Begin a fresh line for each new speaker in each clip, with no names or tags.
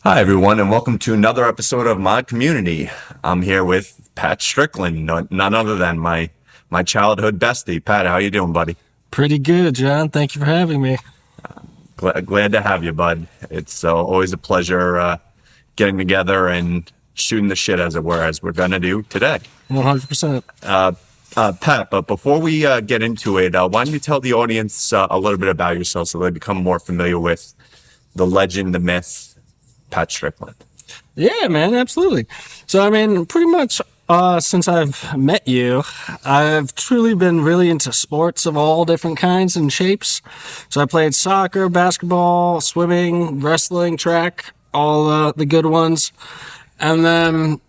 Hi, everyone, and welcome to another episode of My Kommunity. I'm here with Pat Strickland, none other than my childhood bestie. Pat, how you doing, buddy?
Pretty good, John. Thank you for having me.
Glad to have you, bud. It's always a pleasure getting together and shooting the shit, as it were, as we're going to do today.
100%.
Pat, but before we get into it, why don't you tell the audience a little bit about yourself so they become more familiar with the legend, the myth, Pat Strickland?
Yeah, man, absolutely. So, pretty much since I've met you, I've truly been really into sports of all different kinds and shapes. So I played soccer, basketball, swimming, wrestling, track, all the good ones. And then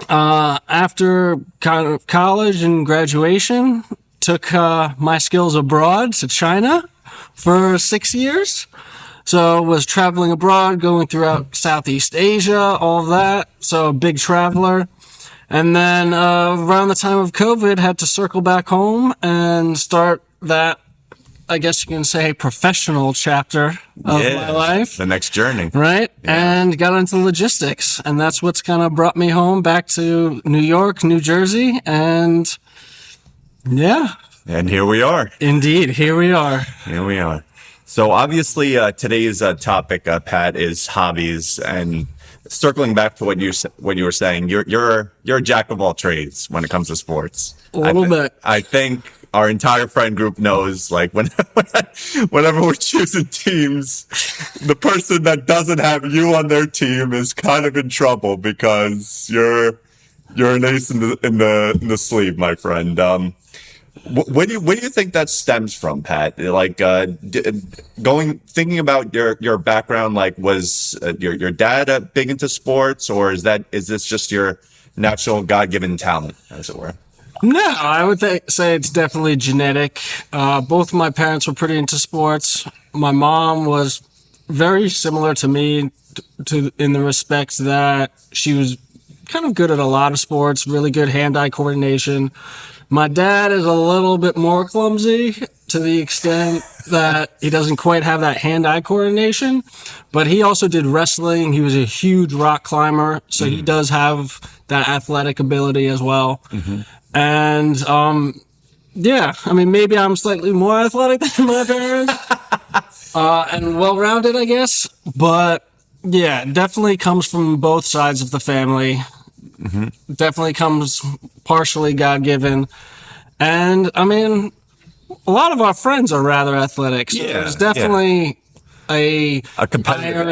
after kind of college and graduation, took my skills abroad to China for 6 years. So was traveling abroad, going throughout Southeast Asia, all of that. So a big traveler. And then around the time of COVID, had to circle back home and start that, I guess you can say, professional chapter of my life.
The next journey.
Right?
Yeah.
And got into logistics. And that's what's kind of brought me home back to New York, New Jersey. And yeah.
And here we are.
Indeed, here we are.
Here we are. So obviously today's topic, Pat, is hobbies. And circling back to what you were saying, you're a jack of all trades when it comes to sports.
A little bit.
I think our entire friend group knows, like, whenever we're choosing teams, the person that doesn't have you on their team is kind of in trouble because you're an ace in the sleeve, my friend. Where do you think that stems from, Pat? Like, thinking about your background, like, was your dad big into sports, or is this just your natural God-given talent, as it were?
No, I would say it's definitely genetic. Both of my parents were pretty into sports. My mom was very similar to me in the respect that she was kind of good at a lot of sports, really good hand-eye coordination. My dad is a little bit more clumsy to the extent that he doesn't quite have that hand-eye coordination, but he also did wrestling. He was a huge rock climber, so he does have that athletic ability as well. Mm-hmm. And maybe I'm slightly more athletic than my parents and well-rounded, I guess. But yeah, it definitely comes from both sides of the family. Mm-hmm. Definitely comes partially God-given. And, a lot of our friends are rather athletic. So there's definitely a competitive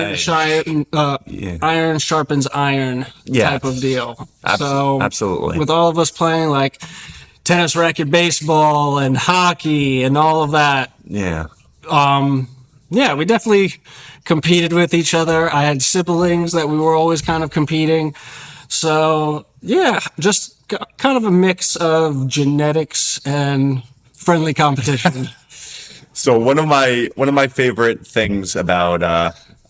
iron sharpens iron type of deal.
Absolutely.
With all of us playing, like, tennis racket baseball and hockey and all of that.
Yeah.
We definitely competed with each other. I had siblings that we were always kind of competing. So, just kind of a mix of genetics and friendly competition.
So one of my favorite things about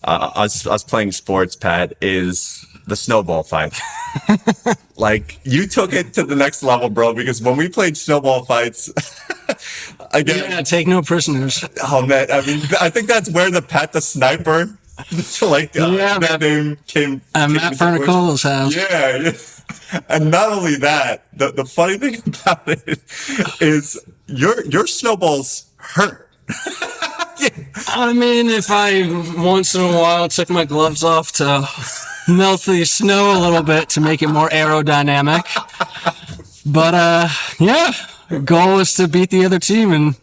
us playing sports, Pat, is the snowball fight. Like, you took it to the next level, bro, because when we played snowball fights, again,
take no prisoners.
Oh man, I think that's where the Pat the Sniper, that name came.
Matt Fernicolo's house.
Yeah. And not only that, the funny thing about it is your snowballs hurt.
If I once in a while took my gloves off to melt the snow a little bit to make it more aerodynamic. But the goal is to beat the other team and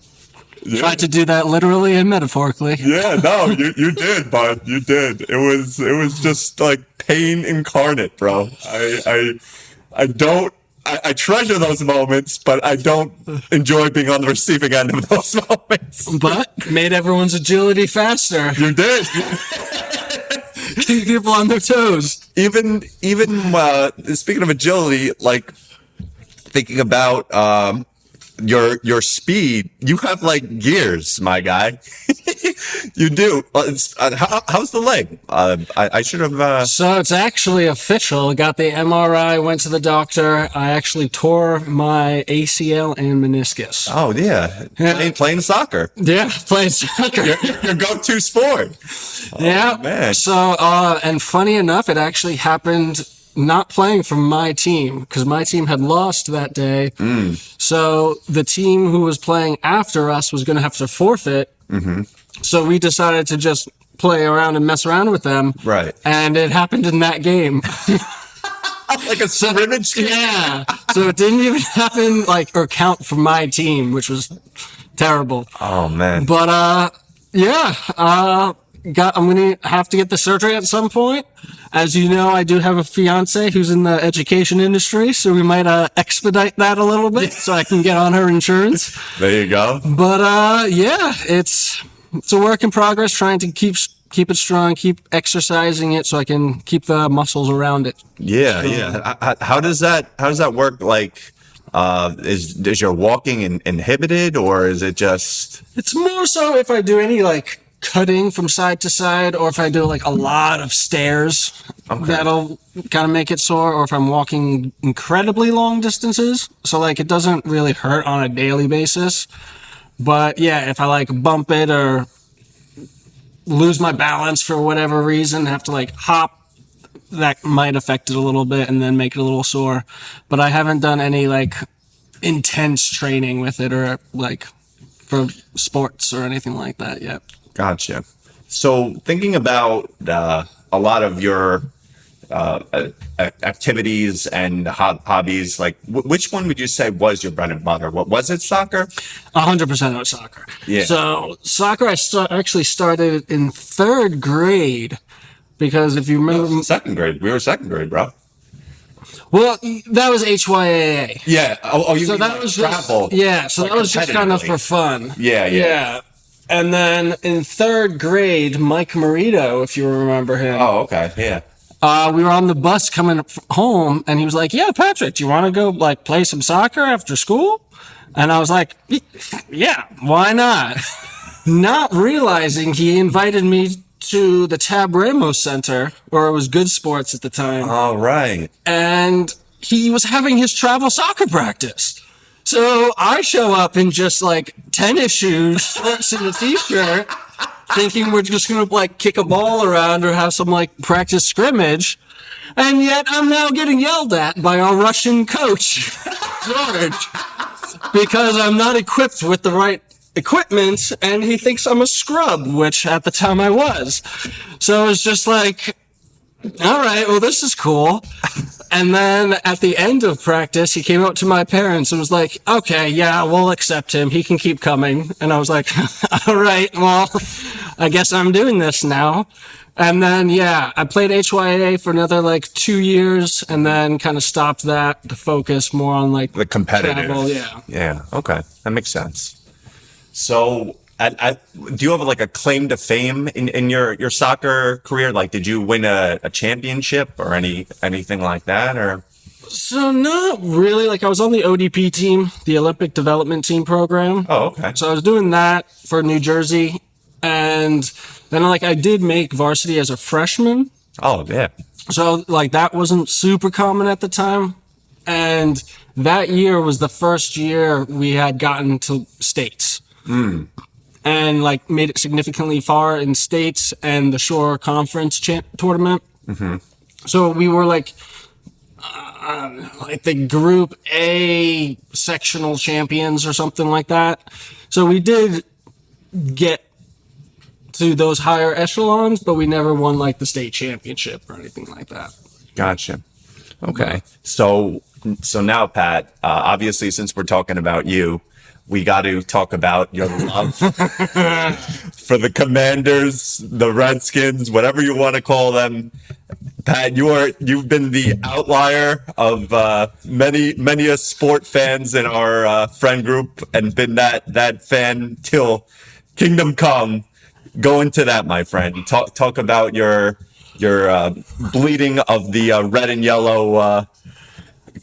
try to do that literally and metaphorically.
Yeah, no, you did, bud. You did. It was just like pain incarnate, bro. I treasure those moments, but I don't enjoy being on the receiving end of those moments.
But made everyone's agility faster.
You did.
Keep people on their toes.
Even speaking of agility, like, thinking about your speed, you have like gears, my guy. You do. How's the leg? I should have.
So it's actually official. Got the MRI, went to the doctor. I actually tore my ACL and meniscus.
Oh yeah, playing soccer.
Yeah, playing soccer.
Your go-to sport.
Yeah.
Oh, man.
So, and funny enough, it actually happened not playing for my team because my team had lost that day. So the team who was playing after us was going to have to forfeit. So we decided to just play around and mess around with them.
Right.
And it happened in that game.
Like a scrimmage game?
Yeah. So it didn't even happen or count for my team, which was terrible.
Oh man.
But yeah, I'm gonna have to get the surgery at some point. As you know, I do have a fiance who's in the education industry, so we might expedite that a little bit so I can get on her insurance.
There you go.
But yeah, it's a work in progress, trying to keep it strong, keep exercising it so I can keep the muscles around it.
Yeah, yeah. How does that work? Like, is your walking inhibited, or is it just?
It's more so if I do any cutting from side to side, or if I do a lot of stairs, that'll kind of make it sore, or if I'm walking incredibly long distances. So it doesn't really hurt on a daily basis. But yeah, if I bump it or lose my balance for whatever reason, have to hop, that might affect it a little bit and then make it a little sore. But I haven't done any intense training with it or for sports or anything like that yet.
Gotcha. So thinking about a lot of your activities and hobbies, which one would you say was your bread and butter? What was it? Soccer?
100% of soccer.
Yeah.
So soccer, I actually started in 3rd grade because if you remember,
second grade. We were second grade, bro.
Well, that was HYAA.
Yeah. Oh, you
so
mean
that was
travel?
So that was just kind of for fun.
Yeah.
And then in 3rd grade, My Kommunity, if you remember him.
Oh, okay. Yeah.
We were on the bus coming home, and he was like, "Yeah, Patrick, do you want to go play some soccer after school?" And I was like, "Yeah, why not?" Not realizing he invited me to the Tab Ramos Center, or it was Good Sports at the time.
All right.
And he was having his travel soccer practice. So I show up in just tennis shoes, shorts, and a t-shirt, thinking we're just going to kick a ball around or have some practice scrimmage. And yet I'm now getting yelled at by our Russian coach, George, because I'm not equipped with the right equipment and he thinks I'm a scrub, which at the time I was. So it's just all right, well, this is cool. And then at the end of practice, he came up to my parents and was like, "Okay, yeah, we'll accept him. He can keep coming." And I was like, "All right, well, I guess I'm doing this now." And then, yeah, I played HYA for another 2 years and then kind of stopped that to focus more on
the competitive.
Travel, yeah.
Yeah. Okay. That makes sense. So do you have a claim to fame in your soccer career? Did you win a championship or anything like that, or?
So not really. I was on the ODP team, the Olympic Development Team program.
Oh, okay.
So I was doing that for New Jersey. And then I did make varsity as a freshman.
Oh, yeah.
So that wasn't super common at the time. And that year was the first year we had gotten to states. And made it significantly far in states and the Shore Conference tournament. So we were the Group A sectional champions or something like that. So we did get to those higher echelons, but we never won the state championship or anything like that.
Gotcha. Okay. So now, Pat, obviously, since we're talking about you, we got to talk about your love for the Commanders, the Redskins, whatever you want to call them. Pat, you've been the outlier of many a sport fans in our friend group, and been that fan till kingdom come. Go into that, my friend. Talk about your bleeding of the red and yellow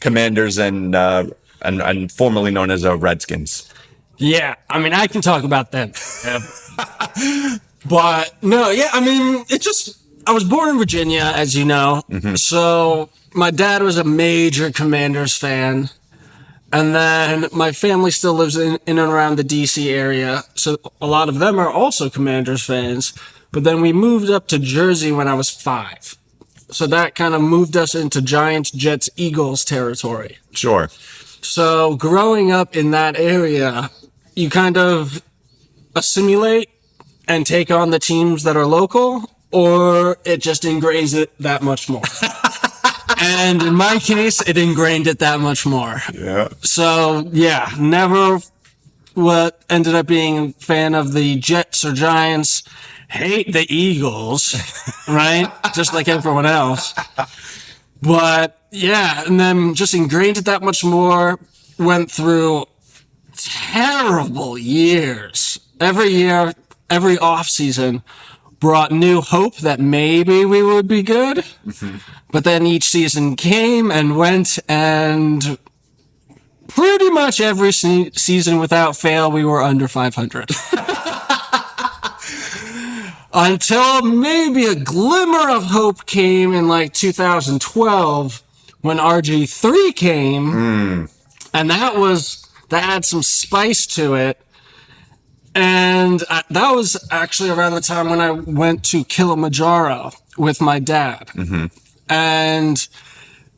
Commanders and and formerly known as Redskins.
Yeah, I mean, I can talk about them. But no, yeah, I mean, I was born in Virginia, as you know. So my dad was a major Commanders fan. And then my family still lives in and around the DC area. So a lot of them are also Commanders fans. But then we moved up to Jersey when I was 5. So that kind of moved us into Giants, Jets, Eagles territory.
Sure.
So growing up in that area, you kind of assimilate and take on the teams that are local, or it just ingrains it that much more. And in my case, it ingrained it that much more.
Yeah.
So, yeah, never what ended up being a fan of the Jets or Giants. Hate the Eagles, right? Just like everyone else. But, yeah, and then just ingrained it that much more. Went through terrible years. Every year, every off season brought new hope that maybe we would be good. But then each season came and went, and pretty much every season without fail, we were under 500. Until maybe a glimmer of hope came in like 2012 when RG3 came. And that had some spice to it. And that was actually around the time when I went to Kilimanjaro with my dad. And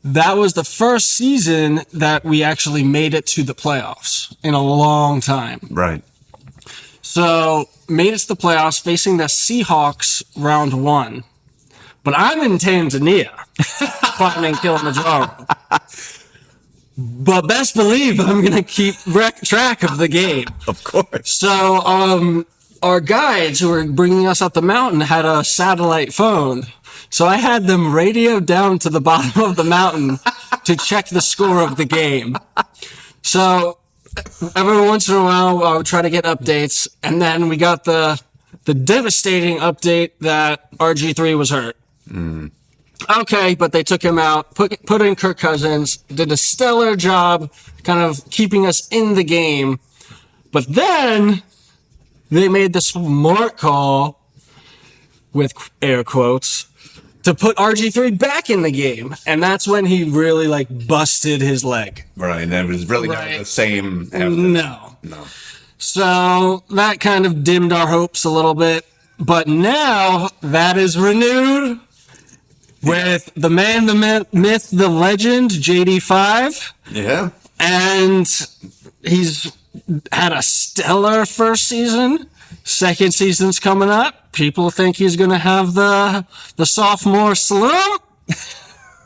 that was the first season that we actually made it to the playoffs in a long time.
Right.
So made it to the playoffs facing the Seahawks round 1. But I'm in Tanzania, climbing Kilimanjaro. But best believe I'm going to keep track of the game.
Of course.
So our guides who were bringing us up the mountain had a satellite phone. So I had them radio down to the bottom of the mountain to check the score of the game. So every once in a while, I would try to get updates. And then we got the devastating update that RG3 was hurt. Okay, but they took him out, put in Kirk Cousins, did a stellar job kind of keeping us in the game. But then they made the smart call, with air quotes, to put RG3 back in the game. And that's when he really busted his leg.
Right, and it was really not the same.
No. So that kind of dimmed our hopes a little bit. But now that is renewed. With the man, the myth, the legend, JD5.
Yeah.
And he's had a stellar first season. Second season's coming up. People think he's going to have the sophomore slump.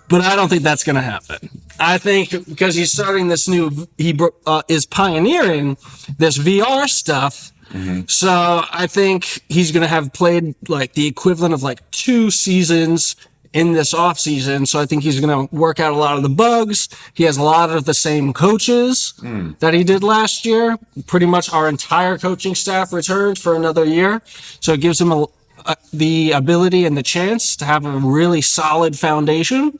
But I don't think that's going to happen. I think because he's starting this he is pioneering this VR stuff. So I think he's going to have played the equivalent of 2 seasons in this off season. So I think he's going to work out a lot of the bugs. He has a lot of the same coaches that he did last year. Pretty much our entire coaching staff returned for another year. So it gives him the ability and the chance to have a really solid foundation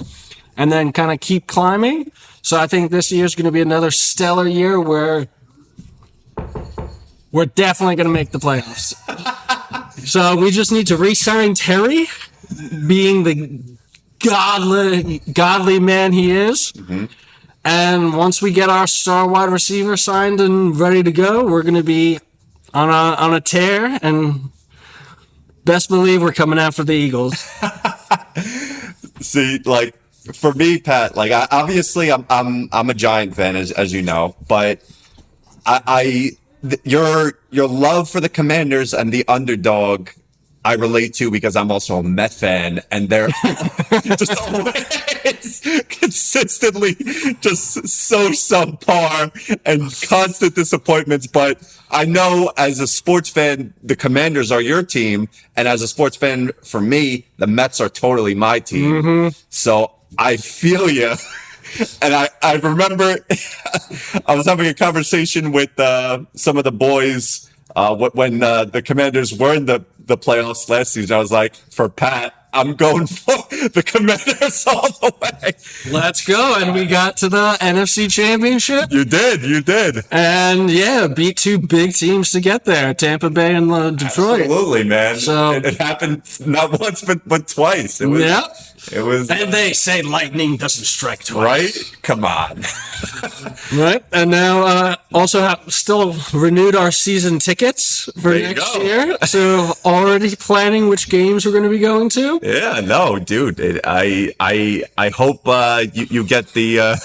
and then kind of keep climbing. So I think this year is going to be another stellar year where we're definitely going to make the playoffs. So we just need to re-sign Terry, being the godly man he is. And once we get our star wide receiver signed and ready to go, we're going to be on a tear, and best believe we're coming after the Eagles.
See, for me, Pat, obviously I'm a Giant fan, as you know, but your love for the Commanders and the underdog I relate to because I'm also a Met fan, and they're just always consistently just so subpar and constant disappointments. But I know as a sports fan, the Commanders are your team, and as a sports fan, for me, the Mets are totally my team. So I feel you. And I remember I was having a conversation with some of the boys when the Commanders were in the playoffs last season. I was like, for Pat, I'm going for the Commanders all the way.
Let's go. And we got to the NFC Championship.
You did.
And yeah, beat two big teams to get there, Tampa Bay and Detroit.
Absolutely, man.
So
it happened not once, but twice. It was,
yeah.
It was.
And they say lightning doesn't strike twice.
Right? Come on.
Right. And now also have still renewed our season tickets for
There you
next
go.
year. So already planning which games we're going to be going to.
Yeah, no, dude. I hope you get the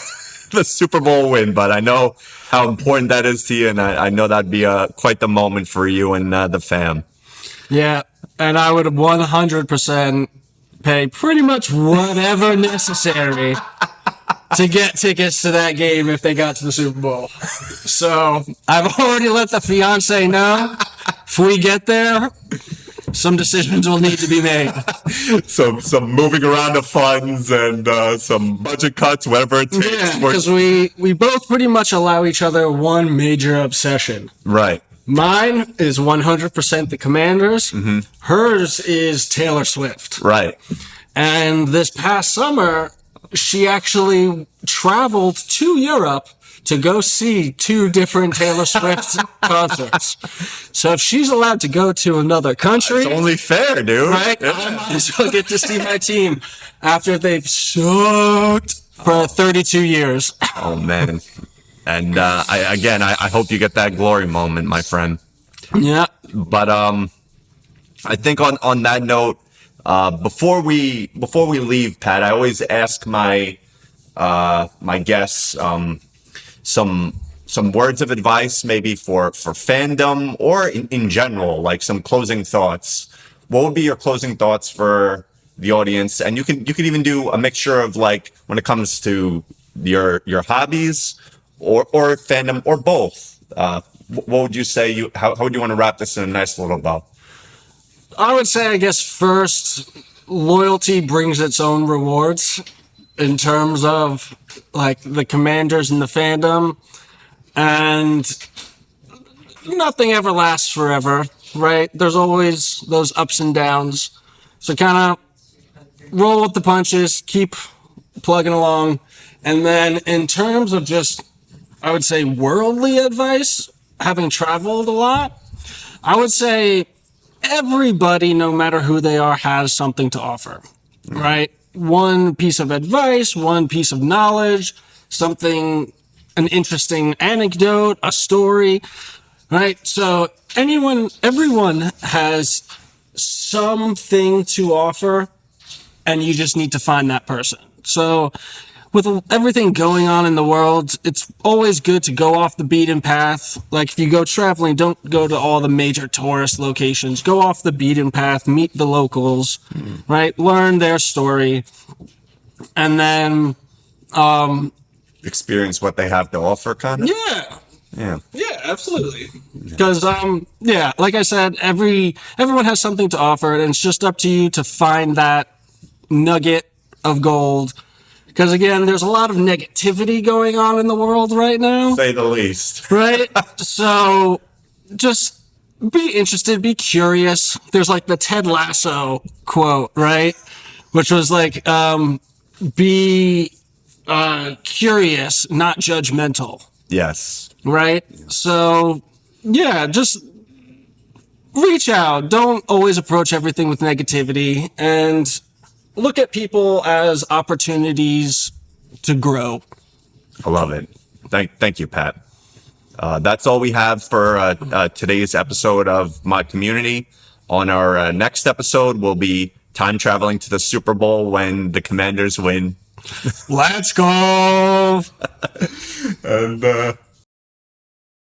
the Super Bowl win, but I know how important that is to you, and I know that'd be quite the moment for you and the fam.
Yeah. And I would 100% pay pretty much whatever necessary to get tickets to that game if they got to the Super Bowl. So I've already let the fiance know if we get there, some decisions will need to be made.
Some moving around of funds and some budget cuts, whatever it takes.
Yeah, because we both pretty much allow each other one major obsession.
Right.
Mine is 100% the Commanders. Mm-hmm. Hers is Taylor Swift.
Right.
And this past summer, she actually traveled to Europe to go see two different Taylor Swift concerts. So if she's allowed to go to another country,
It's only fair, dude.
right,
Yeah.
I might as well get to see my team after they've sucked for 32 years.
Oh man. And I hope you get that glory moment, my friend.
Yeah.
But I think on that note, before we leave, Pat, I always ask my guests some words of advice, maybe for fandom or in general, like some closing thoughts. What would be your closing thoughts for the audience? And you could even do a mixture of, like, when it comes to your hobbies or fandom or both. What would you say? How would you want to wrap this in a nice little bow?
I would say, I guess, first, loyalty brings its own rewards in terms of, like, the Commanders and the fandom. And nothing ever lasts forever, right? There's always those ups and downs. So kind of roll with the punches, keep plugging along. And then in terms of just, I would say, worldly advice, having traveled a lot, I would say everybody, no matter who they are, has something to offer, right? One piece of advice, one piece of knowledge, something, an interesting anecdote, a story, right? So everyone has something to offer, and you just need to find that person. So with everything going on in the world, it's always good to go off the beaten path. Like, if you go traveling, don't go to all the major tourist locations. Go off the beaten path, meet the locals, right? Learn their story. And then,
Experience what they have to offer, kind of.
yeah, absolutely. Because, like I said, everyone has something to offer, and it's just up to you to find that nugget of gold. Because, again, there's a lot of negativity going on in the world right now.
Say the least.
Right? So just be interested, be curious. There's, like, the Ted Lasso quote, right? Which was like, be curious, not judgmental.
Yes.
Right? So, yeah, just reach out. Don't always approach everything with negativity, and look at people as opportunities to grow.
I love it. Thank you, Pat. That's all we have for today's episode of My Kommunity. On our next episode, we'll be time traveling to the Super Bowl when the Commanders win.
Let's go!
And